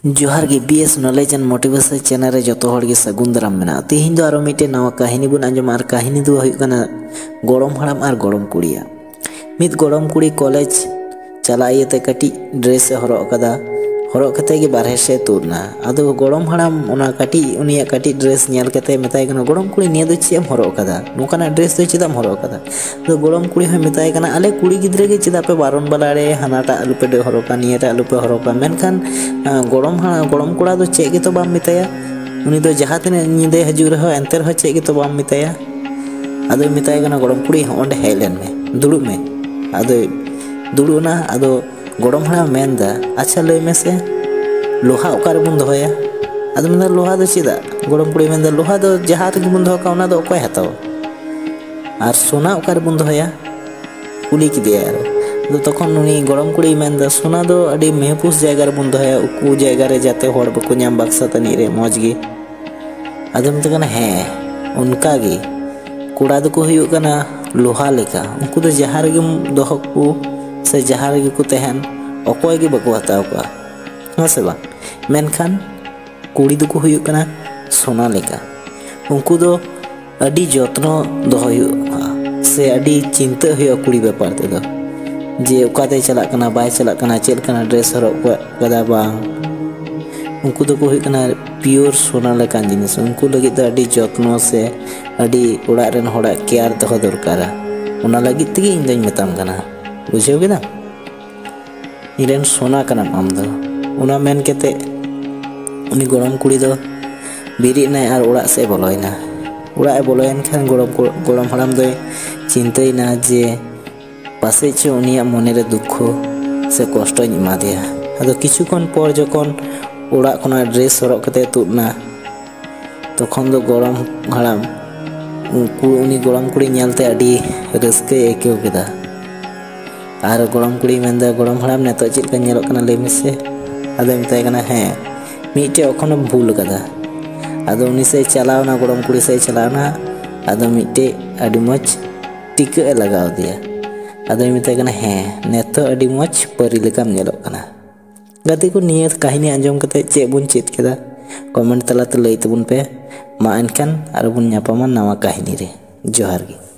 जोहार गे BS knowledge and motivation channel रे जो हर सगुन दाराम मेना तेहिं दो आरो मिटे नवा कहानी बन आंजम आर कहानी दो हुयुग कना गोड़म हड़ाम आर गोड़म कुड़िया मित गोड़म कुड़ी कॉलेज चलाइते कटी ड्रेस हरक कदा हरक कते गे बारहे से तुरना आदो गोड़म हड़ाम ओना कटी उनिया कटी ड्रेस नेल कते मेताय कना गोड़म कुड़ी निया दो चेम हरक कदा नोकाना ड्रेस दो चेदाम हरक कदा तो गोड़म कुड़ी हय मेताय कना आले कुड़ी गिद्रे गे चेदा पे बारन बालारे हानाटा आलुपे दो हरका नियाटा आलुपे हरका मेनखान गोड़म कुड़ा दो चे गे तो बाम मेताया उनी दो जहां तिने निदे हजु रहो एंते रहो चे गे तो बाम मेताया आदो मेताय कना गोड़म कुड़ी ओंडे हेज लेन में दुड़ुब में आदो दुड़ुना आदो गोड़म हड़ाम मेनदा अच्छा लय में से लोहा ओकारे बुन दोया आदो मेनदा लोहा दो चेदा गोड़म कुड़ी मेनदा लोहा दो जहां रे बुन दोका ओना दो ओकय हताव आर सोना ओकारे बुन दोया कुली किदिया आरो तखन उनी गोड़म कुड़ी मेनदा सोना दो अडी महफूस जायगा रे बुन दोया उकु जायगा रे जाते होड़ बको नाम बक्सा तनी रे मौज गे आदो मेनदा कना हे उनका गे कुड़ा दो को हुयुग कना लोहा लेका उनको दो जहां रे दोहो को से जहां रे को तहन अकोय गे बको हताव का हाँ से बा मेनखान कुड़ी दो को हुयुग कना सोना लेका उनको दो अडी जत्नो दोहो हुयुग से अडी चिंता हुयुग कुड़ी बेपार ते दो जे उकाते चला कना बाय चला कना चेल कना ड्रेस हरक कदा बांग उनको दो को हुयुग कना प्योर सोना लेकान जिनिस उनको लगी दो अडी जत्नो से अडी उड़ा रेन होड़ा केयर दोहो दरकारा उना लगी तेगे इन दोኝ मेताम कना बुझेव केदा इरेन सोना कना आम दो उना मेन केते उनी गोड़म कुड़ी दो बिरिनाय आर उड़ा से बोलयना उड़ा ए बोलयन खान गोड़म हड़ाम दो चिंतायना जे पासे चे उनिया मने रे दुख से कष्ट एमा दिया आदो किछुक्षण पर जखन उड़ा खना ड्रेस हरक कते तुदना तखन दो गोड़म हड़ाम उनी गोड़म कुड़ी नेलते अडी रस्के एकेव केदा आर गोड़म कुड़ी मेनदा गोड़म हड़ाम नेतो चेदका नेलक कना लय मेसे आदो मेताय कना हे मिटे ओखनो भूल कदा आदो उनी से चलावना गोड़म कुड़ी से चलावना आदो मिटे अडी मज टिका ए लगाव दिया आदो मेताय कना हे नेतो अडी मज परी लेकाम नेलक कना गाते को नियत कहानी आंजम कते चे बुन चेद केदा कमेंट तलाते लय तबुन पे मा एनखान आरो बुन ᱧᱟᱯᱟᱢᱟ नवा कहानी रे जोहार गे।